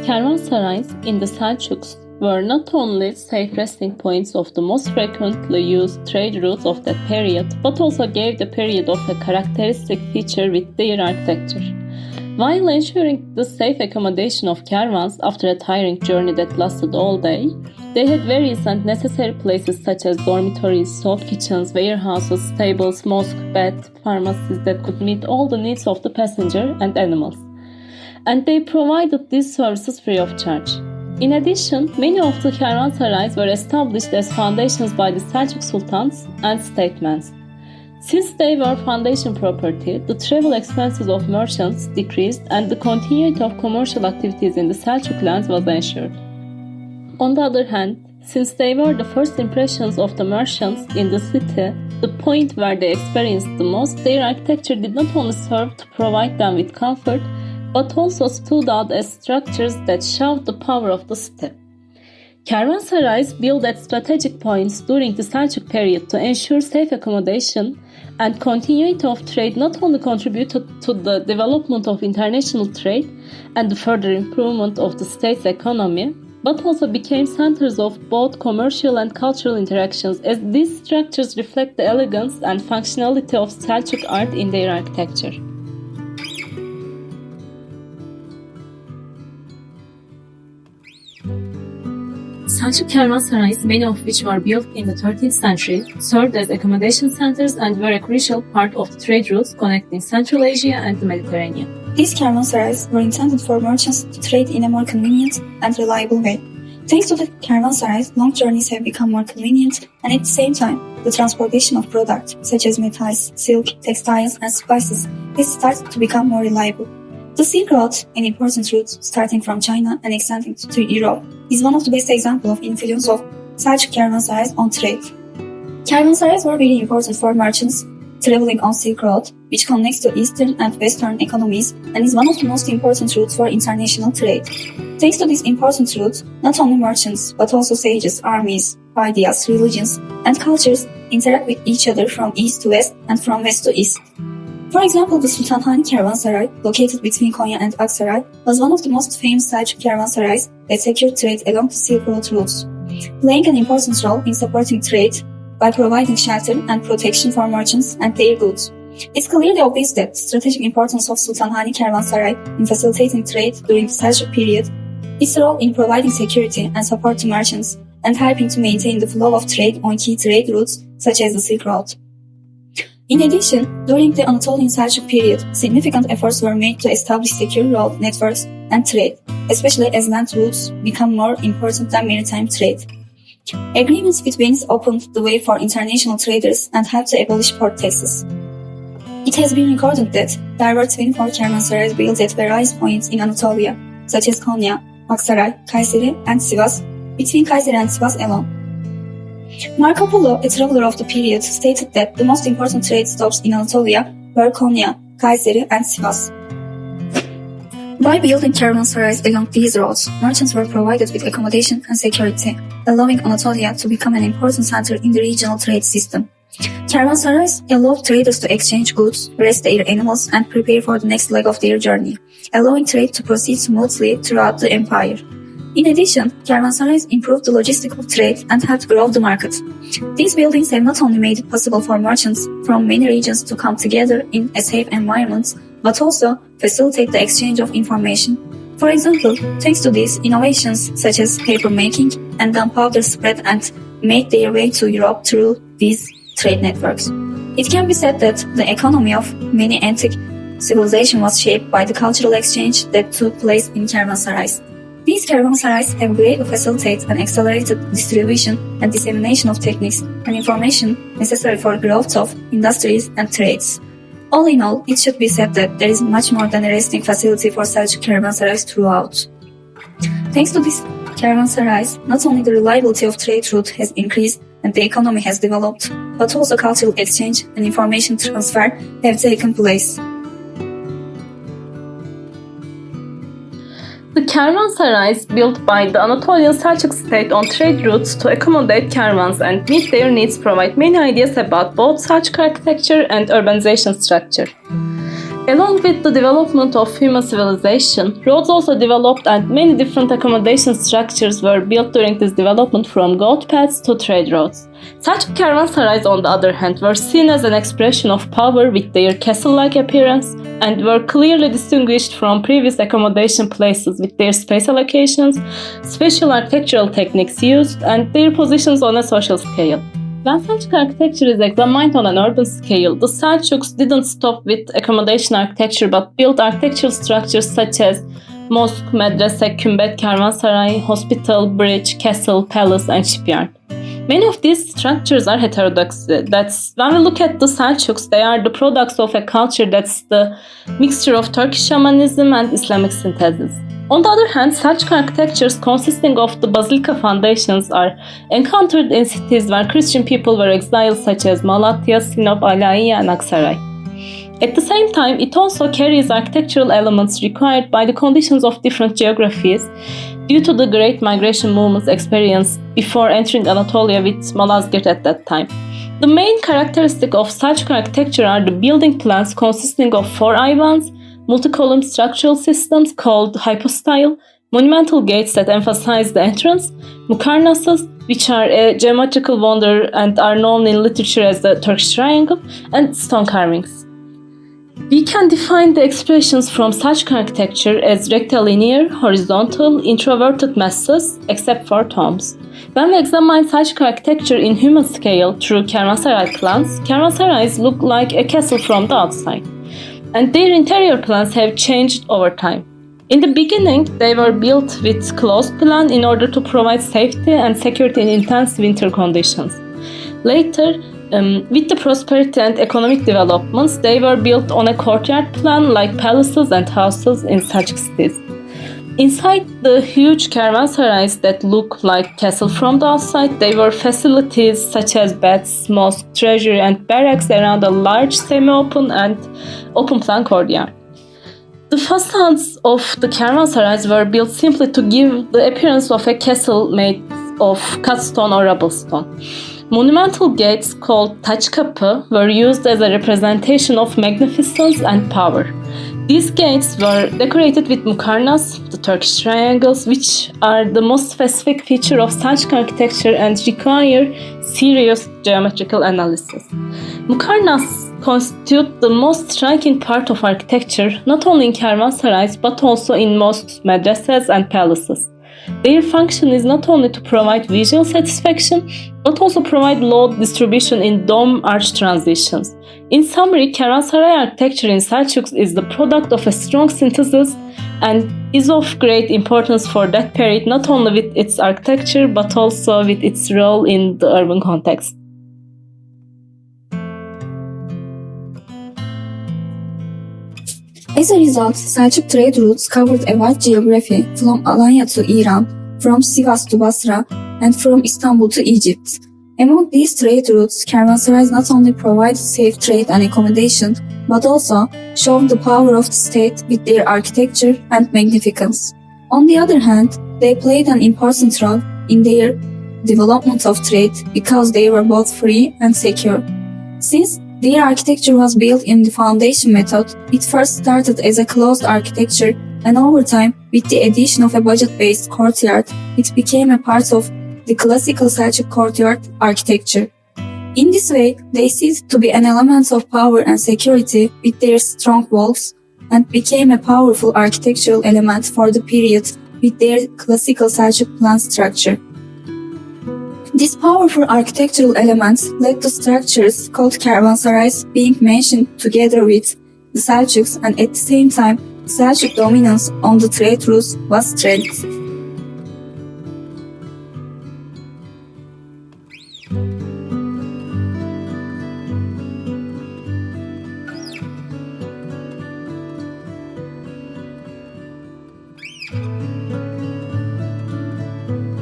Caravanserais in the Seljuks were not only safe resting points of the most frequently used trade routes of that period, but also gave the period of a characteristic feature with their architecture. While ensuring the safe accommodation of caravans after a tiring journey that lasted all day, they had various and necessary places such as dormitories, soup kitchens, warehouses, stables, mosque, bath, pharmacies that could meet all the needs of the passenger and animals. And they provided these services free of charge. In addition, many of the caravanserais were established as foundations by the Seljuk sultans and statesmen. Since they were foundation property, the travel expenses of merchants decreased and the continuity of commercial activities in the Seljuk lands was ensured. On the other hand, since they were the first impressions of the merchants in the city, the point where they experienced the most, their architecture did not only serve to provide them with comfort, but also stood out as structures that showed the power of the city. Caravanserais built at strategic points during the Seljuk period to ensure safe accommodation and continuity of trade not only contributed to the development of international trade and the further improvement of the state's economy, but also became centers of both commercial and cultural interactions, as these structures reflect the elegance and functionality of Seljuk art in their architecture. Seljuk caravanserais, many of which were built in the 13th century, served as accommodation centers and were a crucial part of the trade routes connecting Central Asia and the Mediterranean. These caravanserais were intended for merchants to trade in a more convenient and reliable way. Thanks to the caravanserais, long journeys have become more convenient, and at the same time, the transportation of products such as metals, silk, textiles, and spices has started to become more reliable. The Silk Road, an important route starting from China and extending to Europe, is one of the best examples of influence of Seljuk caravanserais on trade. Caravanserais were very important for merchants traveling on Silk Road, which connects to Eastern and Western economies and is one of the most important routes for international trade. Thanks to this important route, not only merchants, but also sages, armies, ideas, religions, and cultures interact with each other from east to west and from west to east. For example, the Sultanhane Caravanserai, located between Konya and Aksaray, was one of the most famous Seljuk caravanserais that secured trade along the Silk Road routes, playing an important role in supporting trade by providing shelter and protection for merchants and their goods. It's clearly obvious that the strategic importance of Sultanhane Caravanserai in facilitating trade during the Seljuk period, its role in providing security and support to merchants, and helping to maintain the flow of trade on key trade routes such as the Silk Road. In addition, during the Anatolian Seljuk period, significant efforts were made to establish secure road networks and trade, especially as land routes become more important than maritime trade. Agreements with Venice opened the way for international traders and helped to abolish port taxes. It has been recorded that there were 24 caravanserais built at various points in Anatolia, such as Konya, Aksaray, Kayseri, and Sivas, between Kayseri and Sivas alone. Marco Polo, a traveler of the period, stated that the most important trade stops in Anatolia were Konya, Kayseri, and Sivas. By building caravanserais along these roads, merchants were provided with accommodation and security, allowing Anatolia to become an important center in the regional trade system. Caravanserais allowed traders to exchange goods, rest their animals, and prepare for the next leg of their journey, allowing trade to proceed smoothly throughout the empire. In addition, caravanserais improved the logistical trade and helped grow the market. These buildings have not only made it possible for merchants from many regions to come together in a safe environment, but also facilitate the exchange of information. For example, thanks to these, innovations such as paper making and gunpowder spread and made their way to Europe through these trade networks. It can be said that the economy of many antique civilizations was shaped by the cultural exchange that took place in caravanserais. These caravanserais have greatly facilitated and accelerated distribution and dissemination of techniques and information necessary for growth of industries and trades. All in all, it should be said that there is much more than a resting facility for Seljuk caravanserais throughout. Thanks to these caravanserais, not only the reliability of trade route has increased and the economy has developed, but also cultural exchange and information transfer have taken place. The caravanserais built by the Anatolian Seljuk state on trade routes to accommodate caravans and meet their needs provide many ideas about both Seljuk architecture and urbanization structure. Along with the development of human civilization, roads also developed and many different accommodation structures were built during this development, from goat paths to trade roads. Seljuk Caravanserais, on the other hand, were seen as an expression of power with their castle-like appearance and were clearly distinguished from previous accommodation places with their space allocations, special architectural techniques used, and their positions on a social scale. When Seljuk architecture is examined on an urban scale, the Seljuks didn't stop with accommodation architecture but built architectural structures such as mosque, medrese, kümbet, kervansaray, hospital, bridge, castle, palace, and shipyard. Many of these structures are heterodox. That's when we look at the Seljuks, they are the products of a culture that's the mixture of Turkish shamanism and Islamic synthesis. On the other hand, Seljuk architectures consisting of the basilica foundations are encountered in cities where Christian people were exiled, such as Malatya, Sinop, Alaiya, and Aksaray. At the same time, it also carries architectural elements required by the conditions of different geographies due to the great migration movements experienced before entering Anatolia with Malazgirt at that time. The main characteristic of Seljuk architecture are the building plans consisting of 4 aivans, multi-column structural systems called hypostyle, monumental gates that emphasize the entrance, mukarnasas, which are a geometrical wonder and are known in literature as the Turkish triangle, and stone carvings. We can define the expressions from Seljuk architecture as rectilinear, horizontal, introverted masses, except for tombs. When we examine Seljuk architecture in human scale through Caravanserai plans, Caravanserais look like a castle from the outside, and their interior plans have changed over time. In the beginning, they were built with closed plan in order to provide safety and security in intense winter conditions. Later, with the prosperity and economic developments, they were built on a courtyard plan like palaces and houses in Seljuk cities. Inside the huge caravansarais that look like castle from the outside, there were facilities such as baths, mosque, treasury, and barracks around a large semi-open and open-plan courtyard. The facades of the caravansarais were built simply to give the appearance of a castle made of cut stone or rubble stone. Monumental gates called taç kapı were used as a representation of magnificence and power. These gates were decorated with mukarnas, the Turkish triangles, which are the most specific feature of Seljuk architecture and require serious geometrical analysis. Mukarnas constitute the most striking part of architecture, not only in caravansarais but also in mosques, madrasas, and palaces. Their function is not only to provide visual satisfaction, but also provide load distribution in dome arch transitions. In summary, Caravanserai architecture in Seljuk is the product of a strong synthesis and is of great importance for that period, not only with its architecture, but also with its role in the urban context. As a result, Seljuk trade routes covered a wide geography from Alanya to İran, from Sivas to Basra, and from Istanbul to Egypt. Among these trade routes, caravansarais not only provided safe trade and accommodation, but also showed the power of the state with their architecture and magnificence. On the other hand, they played an important role in their development of trade because they were both free and secure. Since their architecture was built in the foundation method, it first started as a closed architecture, and over time, with the addition of a budget-based courtyard, it became a part of the classical Seljuk courtyard architecture. In this way, they ceased to be an element of power and security with their strong walls and became a powerful architectural element for the period with their classical Seljuk plan structure. These powerful architectural elements led to structures called caravansarais being mentioned together with the Seljuks, and at the same time, Seljuk dominance on the trade routes was strengthened.